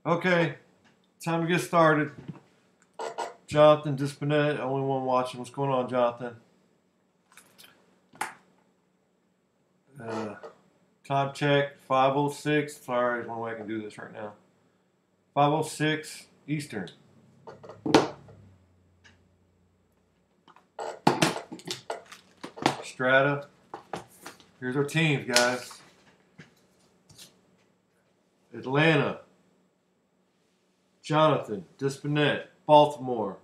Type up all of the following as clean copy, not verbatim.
Okay, time to get started. Jonathan Dispinette, only one watching. What's going on, Jonathan? Uh, Time check 5:06. Sorry, there's one way I can do this right now. 5:06 Eastern. Strata. Here's our teams, guys. Atlanta. Jonathan Dispinette. Baltimore.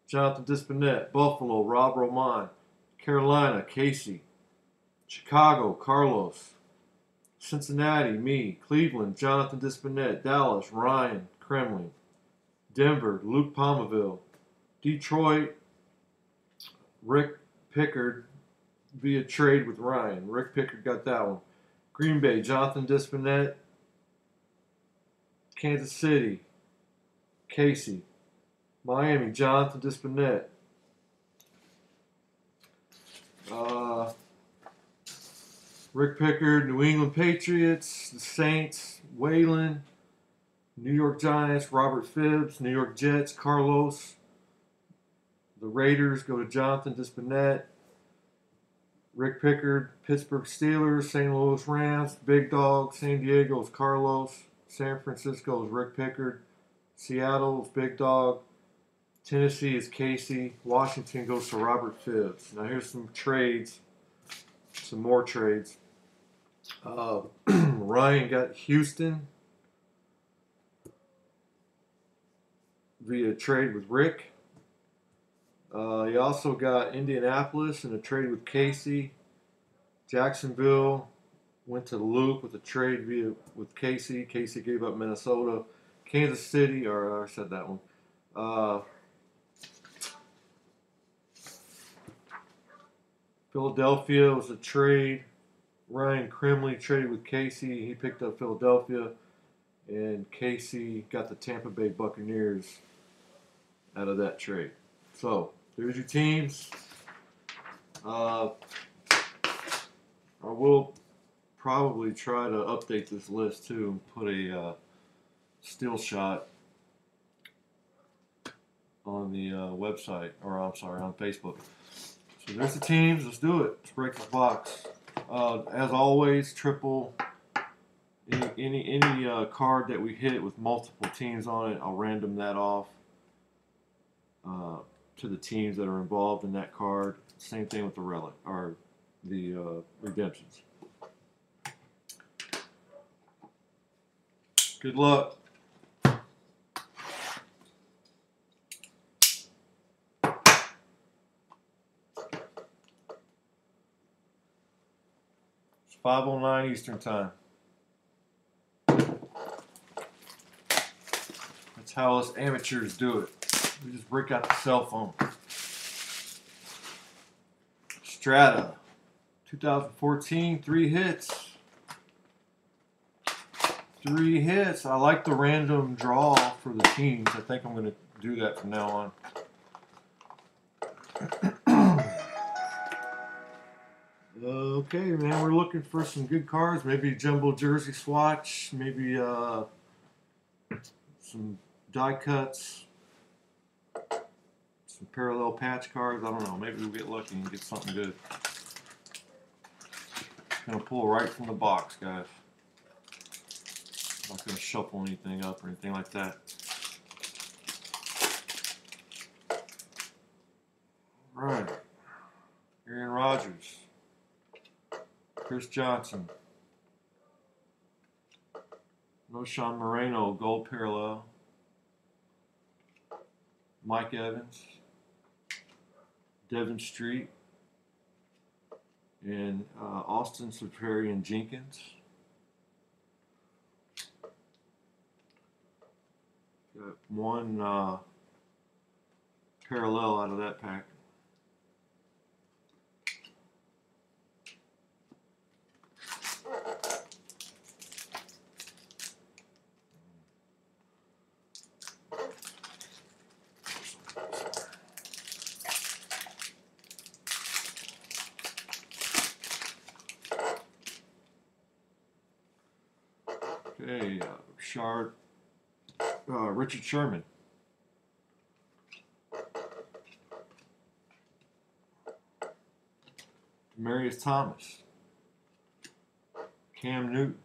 Jonathan Dispinette. Buffalo. Rob Roman. Carolina. Casey. Chicago. Carlos. Cincinnati, me. Cleveland, Jonathan Dispinette. Dallas, Ryan Kremling. Denver, Luke Palmaville. Detroit, Rick Pickard via trade with Ryan. Rick Pickard got that one. Green Bay, Jonathan Dispinette. Kansas City, Casey. Miami, Jonathan Dispinette. Uh, Rick Pickard, New England Patriots, the Saints, Waylon. New York Giants, Robert Phibbs. New York Jets, Carlos. The Raiders go to Jonathan Dispinette. Rick Pickard, Pittsburgh Steelers. St. Louis Rams, Big Dog. San Diego's Carlos. San Francisco is Rick Pickard. Seattle's Big Dog. Tennessee is Casey. Washington goes to Robert Phibbs. Now here's some trades, some more trades. Ryan got Houston via trade with Rick. He also got Indianapolis in a trade with Casey. Jacksonville went to Luke with a trade with Casey. Casey gave up Minnesota. Kansas City, or I said that one. Philadelphia was a trade. Ryan Kremley traded with Casey. He picked up Philadelphia. And Casey got the Tampa Bay Buccaneers out of that trade. So, there's your teams. I will probably try to update this list too and put a still shot on the website, or I'm sorry, on Facebook. So there's the teams. Let's do it. Let's break this box. As always, triple any card that we hit with multiple teams on it. I'll random that off to the teams that are involved in that card. Same thing with the relic or the redemptions. Good luck. It's 5:09 Eastern Time. That's how us amateurs do it. We just break out the cell phone. Strata, 2014, 3 hits. 3 hits. I like the random draw for the teams. I think I'm going to do that from now on. Okay, man, we're looking for some good cards. Maybe jumbo jersey swatch. Maybe some die cuts. Some parallel patch cards. I don't know. Maybe we'll get lucky and get something good. Gonna pull right from the box, guys. Not gonna shuffle anything up or anything like that. All right. Aaron Rodgers. Chris Johnson. No Sean Moreno, gold parallel. Mike Evans. Devin Street. And Austin Superior Jenkins. Got one parallel out of that pack. Okay, Richard Richard Sherman. Demarius Thomas. Cam Newton.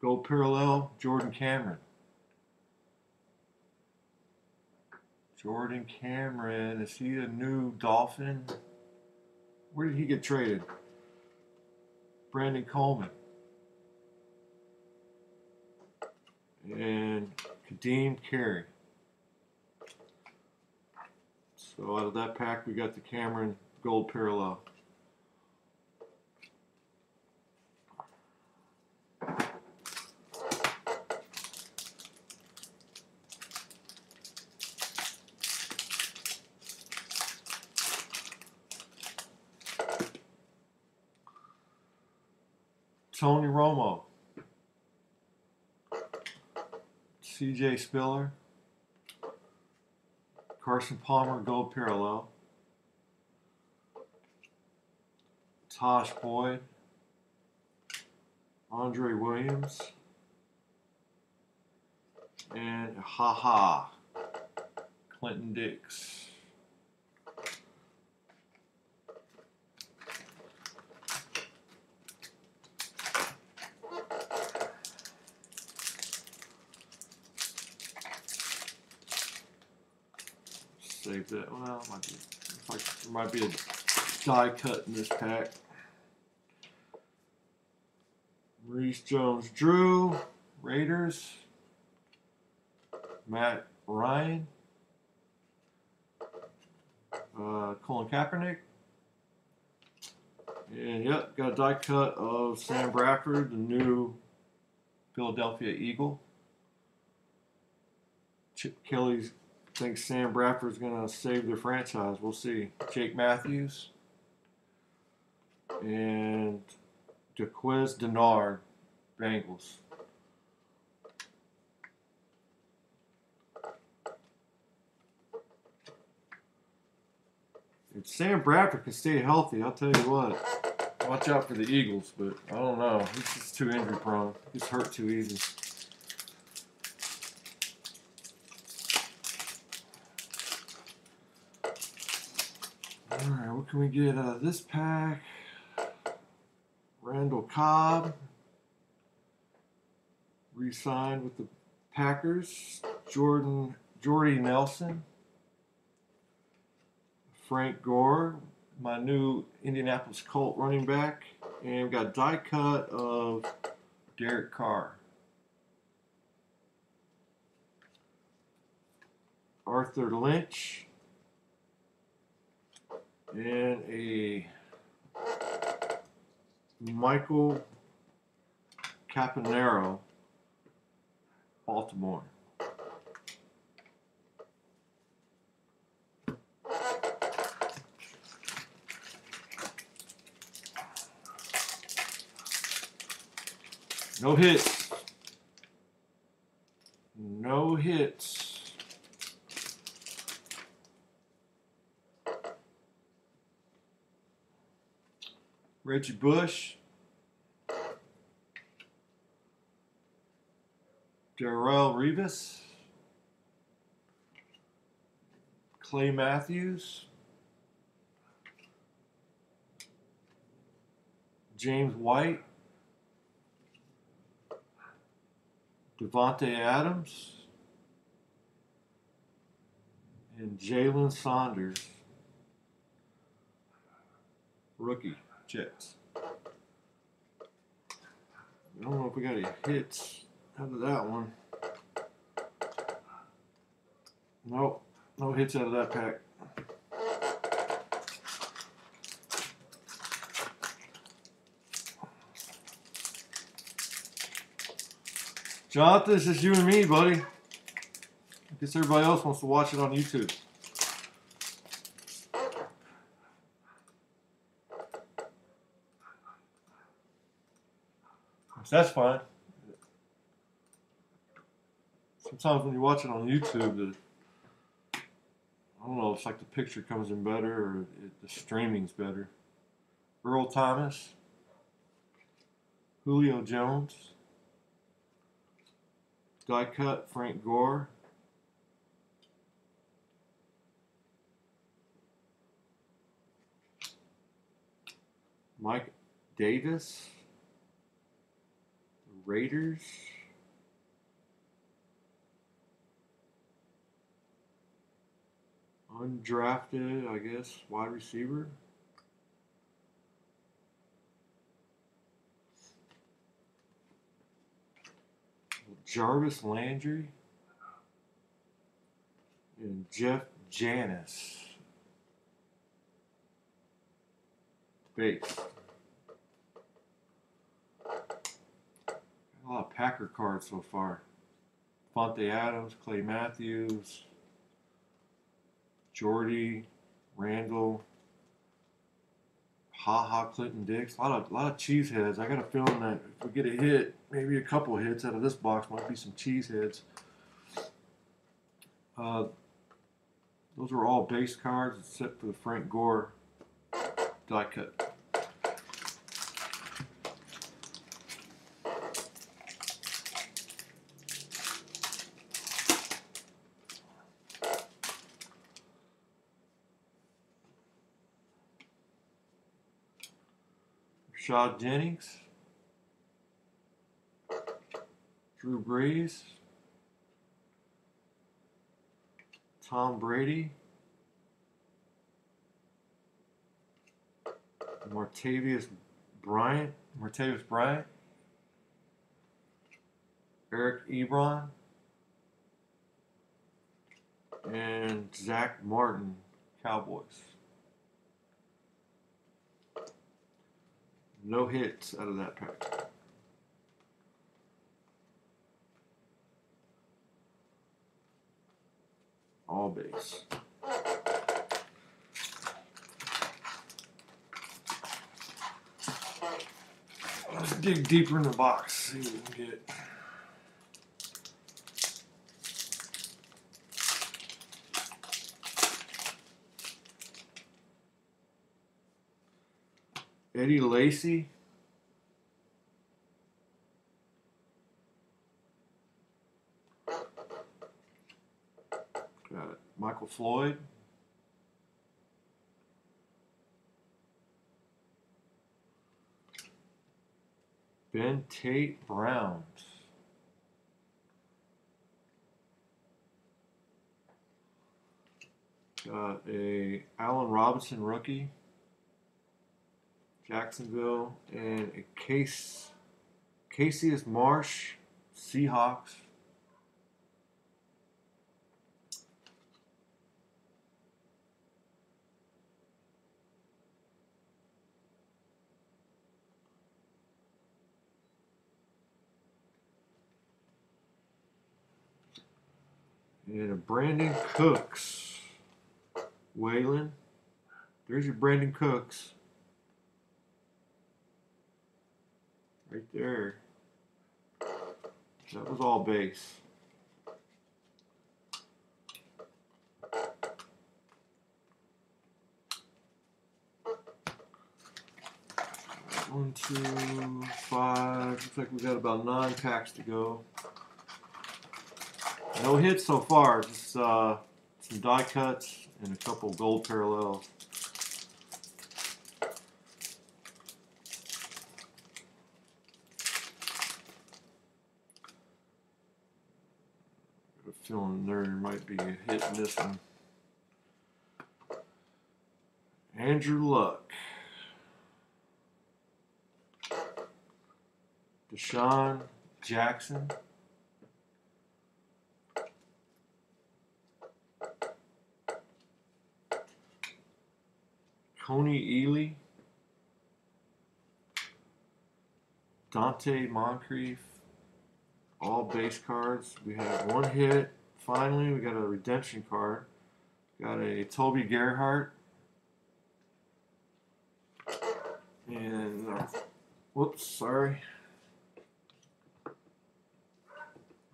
Gold parallel, Jordan Cameron. Jordan Cameron, is he a new Dolphin? Where did he get traded? Brandon Coleman. And Kadeem Carey. So out of that pack, we got the Cameron gold parallel. Tony Romo. CJ Spiller. Carson Palmer gold parallel. Tosh Boyd. Andre Williams. And Clinton Dix. Save that. Well, there might be a die cut in this pack. Maurice Jones-Drew, Raiders. Matt Ryan. Colin Kaepernick. And yep, got a die cut of Sam Bradford, the new Philadelphia Eagle. Chip Kelly thinks Sam Bradford's going to save their franchise. We'll see. Jake Matthews. And Jaquiz Denard, Bengals. If Sam Bradford can stay healthy, I'll tell you what. Watch out for the Eagles, but I don't know. He's just too injury prone. He's hurt too easy. Alright, what can we get out of this pack? Randall Cobb. Re-signed with the Packers. Jordy Nelson. Frank Gore, my new Indianapolis Colt running back. And we've got a die cut of Derek Carr. Arthur Lynch. And a Michael Campanaro, Baltimore. No hits. No hits. Reggie Bush. Darrelle Revis. Clay Matthews. James White. Devontae Adams. And Jalen Saunders. Rookie. Jets. I don't know if we got any hits out of that one. Nope. No hits out of that pack. Jonathan, it's just you and me, buddy. I guess everybody else wants to watch it on YouTube. That's fine. Sometimes when you watch it on YouTube, I don't know, it's like the picture comes in better or the streaming's better. Earl Thomas, Julio Jones, Die cut Frank Gore. Mike Davis. Raiders. Undrafted, I guess, wide receiver. Jarvis Landry. And Jeff Janis. Base. A lot of Packer cards so far. Fonte Adams, Clay Matthews, Jordy, Randall, Clinton Dix. A lot of cheese heads. I got a feeling that if we get a hit, maybe a couple hits out of this box, might be some cheese heads. Those were all base cards except for the Frank Gore die cut. Rashad Jennings, Drew Brees, Tom Brady, Martavius Bryant, Eric Ebron, and Zach Martin, Cowboys. No hits out of that pack. All base. Let's dig deeper in the box, see what we can get. Eddie Lacy. Got Michael Floyd. Ben Tate Browns. Got a Allen Robinson rookie. Jacksonville, and a Cassius Marsh, Seahawks. And a Brandon Cooks. Waylon. There's your Brandon Cooks. Right there. That was all base. One, 2, 5. Looks like we got about 9 packs to go. No hits so far. Just some die cuts and a couple gold parallels. I have a feeling there might be a hit in this one. Andrew Luck. Deshaun Jackson. Coney Ely. Dante Moncrief. All base cards. We have one hit. Finally, we got a redemption card. Got a Toby Gerhart. And, whoops, sorry.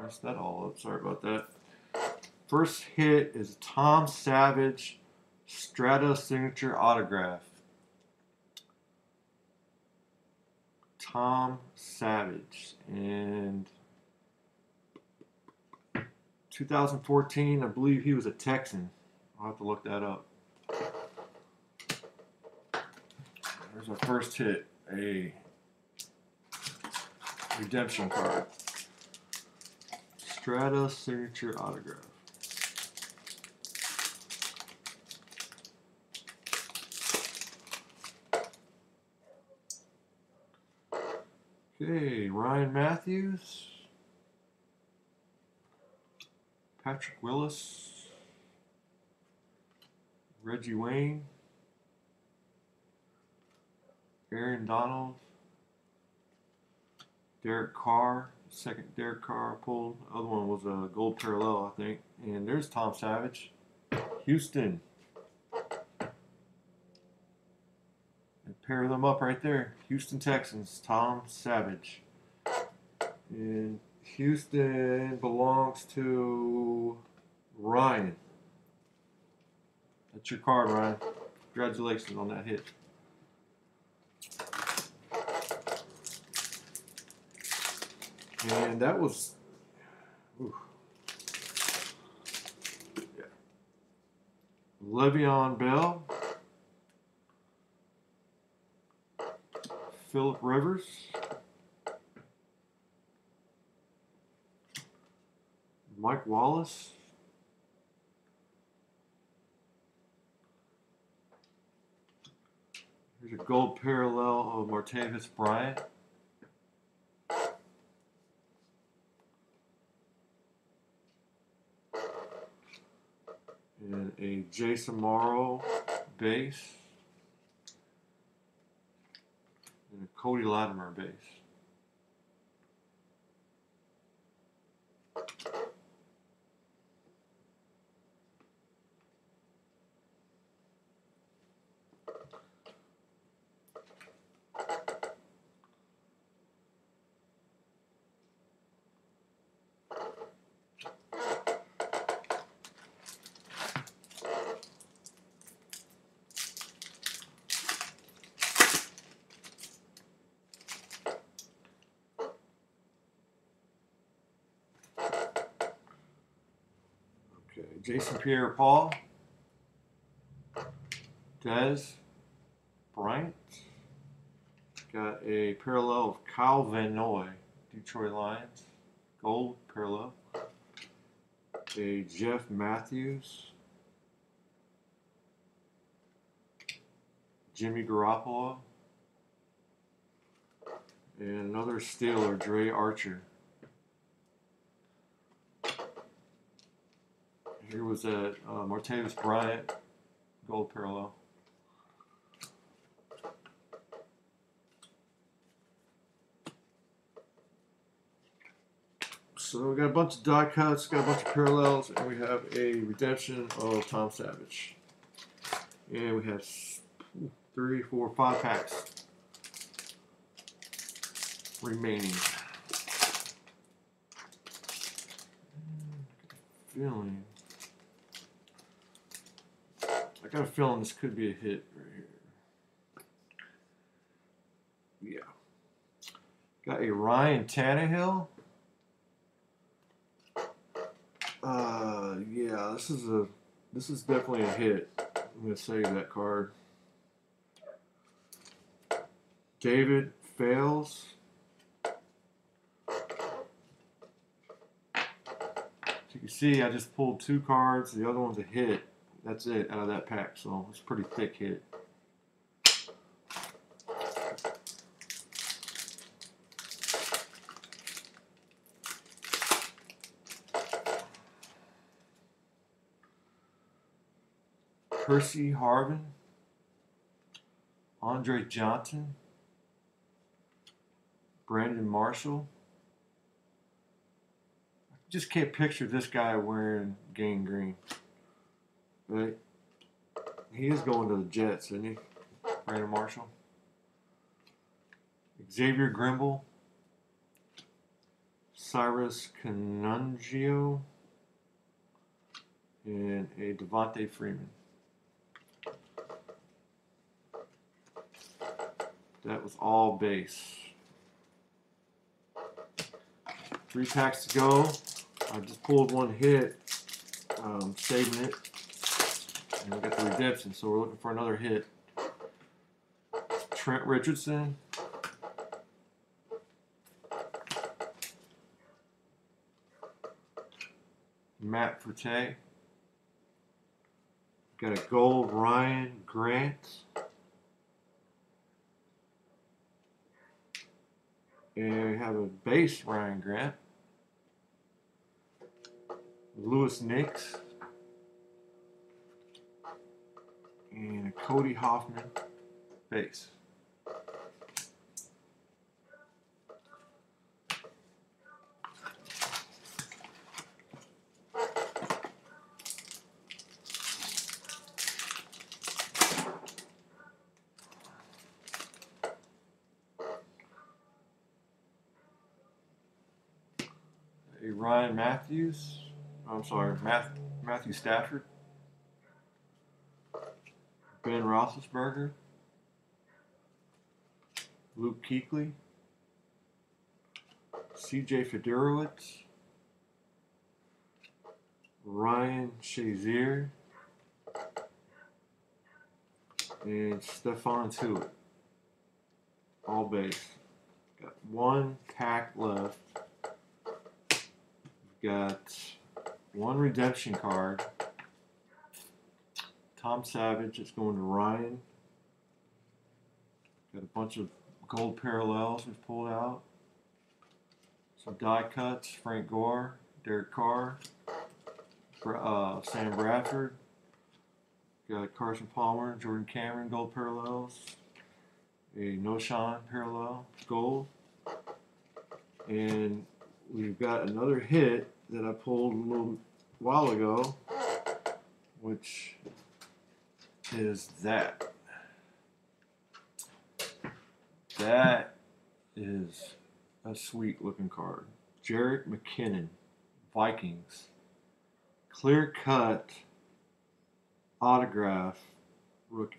Messed that all up. Sorry about that. First hit is Tom Savage Strata signature autograph. Tom Savage. And 2014, I believe he was a Texan. I'll have to look that up. There's our first hit, a redemption card. Strata signature autograph. Okay, Ryan Matthews, Patrick Willis, Reggie Wayne, Aaron Donald, Derek Carr, second Derek Carr pulled. The other one was a gold parallel, I think. And there's Tom Savage, Houston. And pair them up right there. Houston Texans, Tom Savage. And Houston belongs to Ryan. That's your card, Ryan. Congratulations on that hit. And that was, ooh, yeah. Le'Veon Bell, Phillip Rivers, Mike Wallace, here's a gold parallel of Martavis Bryant. And a Jason Morrow base. And a Cody Latimer base. Okay, Jason Pierre-Paul, Dez Bryant, got a parallel of Kyle Van Noy, Detroit Lions, gold parallel, a Jeff Matthews, Jimmy Garoppolo, and another Steeler, Dre Archer. Here was that Martavis Bryant gold parallel. So we got a bunch of die cuts, got a bunch of parallels, and we have a redemption of Tom Savage. And we have 3, 4, 5 packs remaining. I got a feeling this could be a hit right here. Yeah. Got a Ryan Tannehill. Yeah, this is definitely a hit. I'm gonna save that card. David Fales. As you can see, I just pulled 2 cards. The other one's a hit. That's it out of that pack, so it's a pretty thick hit. Percy Harvin, Andre Johnson, Brandon Marshall. I just can't picture this guy wearing gang green. But he is going to the Jets, isn't he? Brandon Marshall. Xavier Grimble, Cyrus Canungio, and a Devontae Freeman. That was all base. 3 packs to go. I just pulled one hit, saving it, and we got the redemption, so we're looking for another hit. Trent Richardson. Matt Forte. Got a gold Ryan Grant. And we have a base Ryan Grant. Lewis Nix. And a Cody Hoffman base. A Ryan Matthews. I'm sorry, Matthew Stafford. Ben Roethlisberger. Luke Kuechly. C.J. Fedorowicz. Ryan Shazier. And Stephon Tuitt. All base. Got one pack left. We've got one redemption card. Tom Savage, it's going to Ryan. Got a bunch of gold parallels we've pulled out. Some die cuts, Frank Gore, Derek Carr, Sam Bradford. Got Carson Palmer, Jordan Cameron, gold parallels. A Noshawn parallel, gold. And we've got another hit that I pulled a little while ago, which is that. That is a sweet looking card. Jerick McKinnon, Vikings. Clear cut autograph rookie.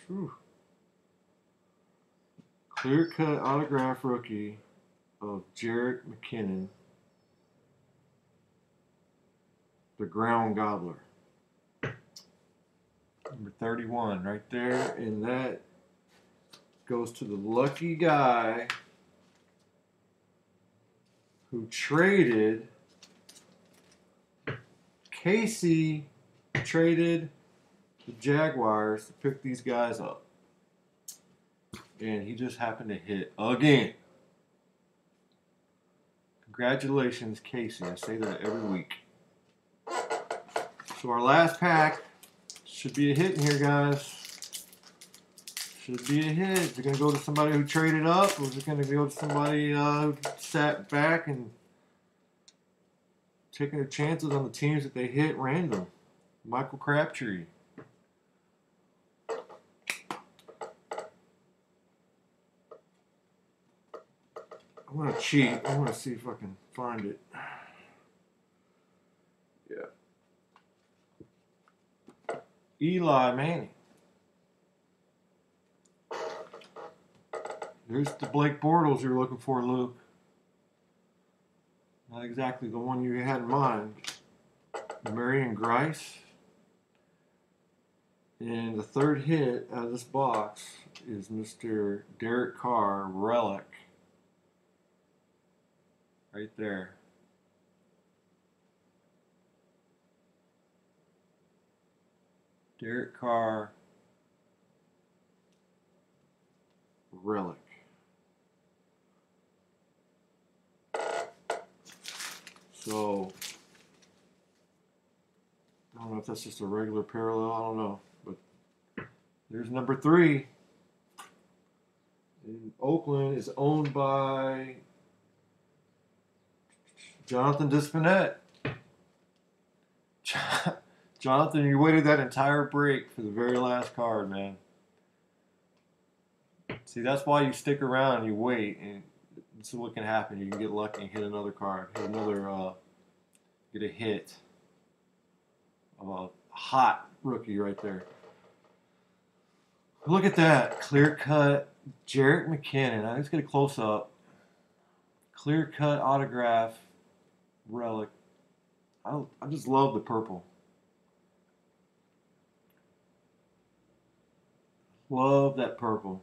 Whew. Clear cut autograph rookie of Jerick McKinnon, the Ground Gobbler. Number 31 right there, and that goes to the lucky guy who traded. Casey traded the Jaguars to pick these guys up. And he just happened to hit again. Congratulations, Casey. I say that every week. So our last pack should be a hit in here, guys. Should be a hit. Is it going to go to somebody who traded up, or is it going to go to somebody who sat back and taking their chances on the teams that they hit random? Michael Crabtree. I'm going to cheat. I'm going to see if I can find it. Yeah. Eli Manning. There's the Blake Bortles you're looking for, Luke. Not exactly the one you had in mind. Marion Grice. And the third hit out of this box is Mr. Derek Carr, relic. Right there. Derek Carr, relic. So, I don't know if that's just a regular parallel. I don't know. But there's number 3. In Oakland is owned by Jonathan Dispinette. Jonathan, you waited that entire break for the very last card, man. See, that's why you stick around and you wait, and this is what can happen. You can get lucky and hit another card, hit another, get a hit of a hot rookie right there. Look at that, clear cut Jarrett McKinnon. Let's get a close up. Clear cut autograph relic. I just love the purple. Love that purple.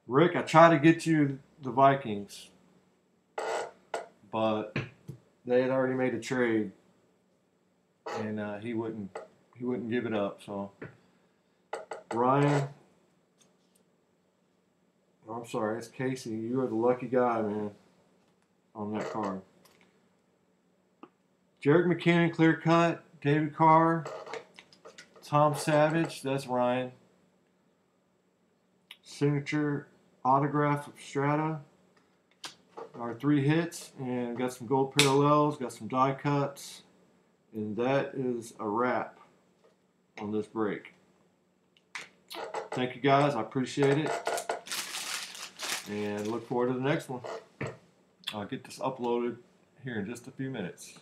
Rick, I tried to get you the Vikings, but they had already made a trade, and he wouldn't give it up. So Ryan, I'm sorry, it's Casey. You are the lucky guy, man, on that card. Jarek McKinnon, clear cut. David Carr, Tom Savage, that's Ryan. Signature autograph of Strata. Our 3 hits, and got some gold parallels, got some die cuts, and that is a wrap on this break. Thank you guys, I appreciate it, and look forward to the next one. I'll get this uploaded here in just a few minutes.